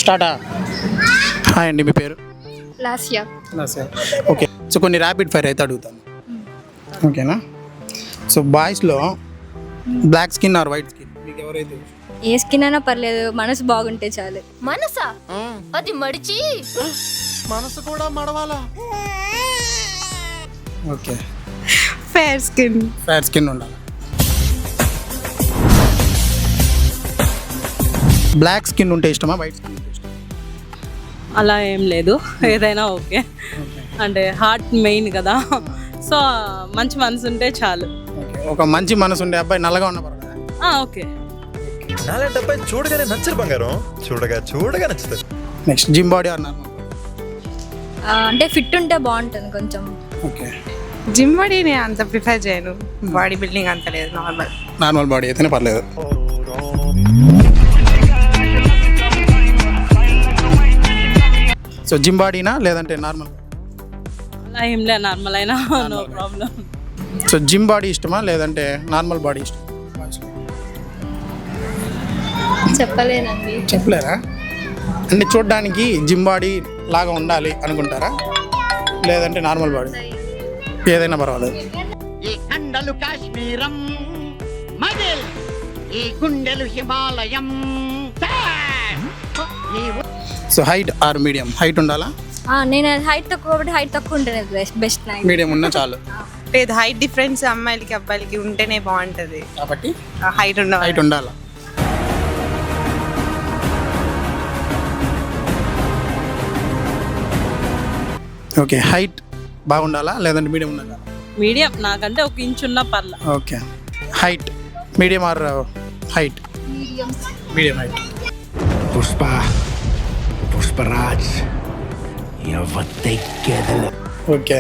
స్టార్టా. Hi అండి, మీ పేరు? లాస్యా. ఓకే, సో కొన్ని ర్యాపిడ్ ఫైర్ అయితే అడుగుతాను, ఓకేనా? సో బాయ్స్లో black skin or white skin, మీకు ఎవరైతే? ఏ స్కిన్ అయినా పర్లేదు, మనసు బాగుంటే చాలు. మనసా? అది మడిచి మనసు కూడా మడవాలా? Okay, fair skin. Fair skin ఉండాలి. బ్లాక్ స్కిన్ ఉంటే ఇష్టమా, వైట్ స్కిన్ ఉంటే ఇష్టమా? అలా ఏం లేదు, ఏదైనా ఓకే. అంటే హార్ట్ మెయిన్ కదా, సో మంచి మనసు ఉంటే చాలు. ఓకే, ఒక మంచి మనసు ఉండే అబ్బాయి నల్లగా ఉన్న పర్వాలేదా? ఓకే. నాలాంటి అబ్బాయి చూడగానే నచ్చరు బంగారం, చూడగా నచ్చుతుంది. Next, gym body or normal? అంటే ఫిట్ ఉంటే బాగుంటుంది కొంచెం. ఓకే, జిమ్ బాడీ నేను అంత ప్రిఫర్ చేయను, బాడీ బిల్డింగ్ అంత లేదు, నార్మల్ బాడీ అయితేనే పర్లేదు. సో జిమ్ బాడీనా లేదంటే నార్మల్? అలా ఏం లేదు, నార్మల్ అయినా no problem. So gym body ఇష్టమా లేదంటే నార్మల్ బాడీ ఇష్టం? చెప్పలేనండి. చెప్పలేరా? అంటే చూడడానికి జిమ్ బాడీ లాగా ఉండాలి అనుకుంటారా లేదంటే నార్మల్ బాడీ? ఏదైనా పర్వాలేదు. ఈ కండలు కాశ్మీరం, మదిల్ ఈ గుండెలు హిమాలయం. So height or medium? Height ఉండాలా? నేను హైట్ తక్కువ కాబట్టి హైట్ తక్కువ ఉంటేనే బెస్ట్. మీడియం ఉన్నా చాలు. లేదు, హైట్ డిఫరెన్స్ అమ్మాయిలకి అబ్బాయిలకి ఉంటేనే బాగుంటుంది కాబట్టి హైట్ హైట్ ఉండాలా? ఓకే, హైట్ బాగుండాలా లేదంటే మీడియం ఉండాలా? మీడియం, నాకంటే ఒక ఇంచు ఉన్న పర్ల. Okay, height medium or height? Medium height. Pushparaj okay,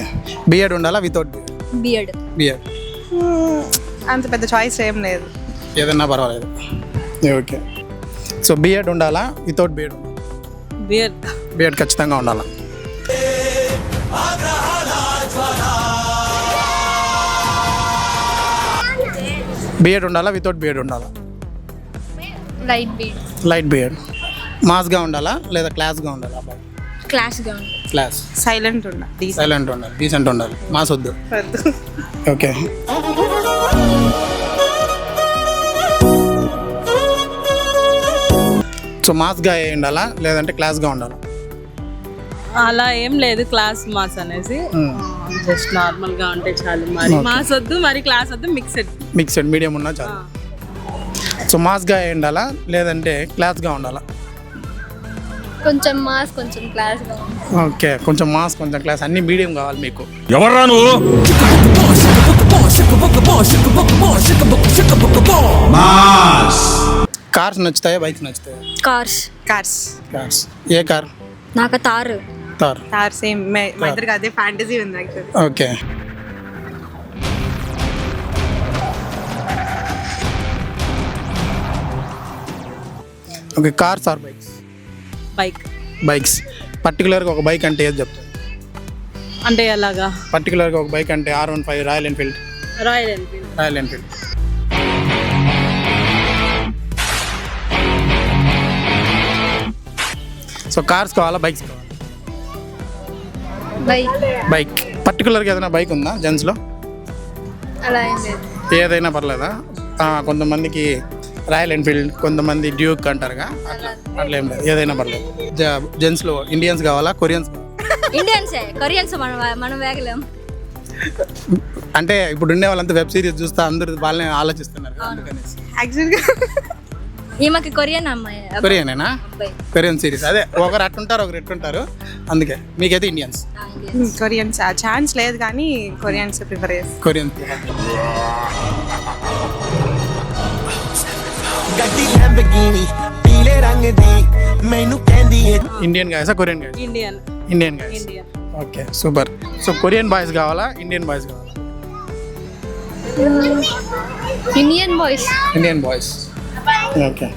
beard ఉండాలా వితౌట్ బియర్డ్? బియర్డ్. అంత పెద్ద చాయిస్ ఏం లేదు, ఏదన్నా పర్వాలేదు. ఓకే, సో బియర్డ్ ఉండాలా వితౌట్ బియర్డ్ ఉండాలా? బియర్డ్. బియర్డ్ ఖచ్చితంగా ఉండాలా. బియర్డ్ ఉండాలా వితౌట్ బియర్డ్ ఉండాలా? Light beard. Light beard. మాస్గా ఉండాలా లేదా క్లాస్గా ఉండాలా? అబ్బాయి క్లాస్గా ఉంది. క్లాస్. సైలెంట్ ఉండాలి, సైలెంట్ ఉండాలి, డీసెంట్ ఉండాలి, మాస్ వద్దు. ఓకే, సో మాస్గా ఉండాలా లేదంటే క్లాస్గా ఉండాలా? అలా ఏం లేదు, క్లాస్ మాస్ అనేసి జస్ట్ నార్మల్ గా ఉంటే చాలు. మరి మాస్ వద్దు, మరి క్లాస్ వద్దు, మిక్స్డ్ మీడియం ఉన్నా చాలు. సో మాస్గా ఉండాలా లేదంటే క్లాస్గా ఉండాలా? కొంచెం మాస్ కొంచెం క్లాస్గా. ఓకే, కొంచెం మాస్ కొంచెం క్లాస్, అన్ని మీడియం కావాలి మీకు. ఎవర్రా నువ్వు? కార్స్ నచ్చుతాయా బైక్స్ నచ్చుతాయా? కార్స్. కార్స్. ఏ కార్? నాకు తారు. తార్. సేమ్ మా ఇద్దరికి అదే ఫ్యాంటసీ ఉంది actually. Okay, okay, cars or bikes? Bikes. పర్టికులర్గా ఒక బైక్ అంటే ఏది చెప్తారు? అంటే ఎలాగా? పర్టికులర్గా ఒక బైక్ అంటే R15, royal Enfield. Royal Enfield. So cars కావాలా బైక్స్ కావాలా? బైక్. పర్టికులర్గా ఏదైనా బైక్ ఉందా జెంట్స్లో? అలా ఏం లేదు. ఏదైనా పర్లేదా? కొంతమందికి రాయల్ ఎన్ఫీల్డ్, కొంతమంది డ్యూక్ అంటారుగా, అట్లా ఏం లేదు, ఏదైనా పర్లేదు. జెంట్స్లో ఇండియన్స్ కావాలా కొరియన్స్? ఇండియన్సే. కొరియన్స్ మనం వేగలేం. అంటే ఇప్పుడు ఉండే వాళ్ళంతా వెబ్ సిరీస్ చూస్తే అందరూ వాళ్ళని ఆలోచిస్తున్నారు అందుకనేసి. యాక్చువల్గా ఈమెకి కొరియన్ అమ్మాయి. కొరియనేనా? Korean series. అదే ఒకరు అట్టుంటారు ఒకరు ఎట్టుంటారు, అందుకే. మీకైతే ఇండియన్స్? కొరియన్స్ ఛాన్స్ లేదు కానీ కొరియన్స్ ప్రిఫర్ చేస్తాను. కొరియన్స్. ఇండియన్ గాయసా Korean guys? Indian guys. Okay, super. So Korean boys కావాలా ఇండియన్ బాయ్స్ కావాలా? Indian boys. Indian boys. Okay.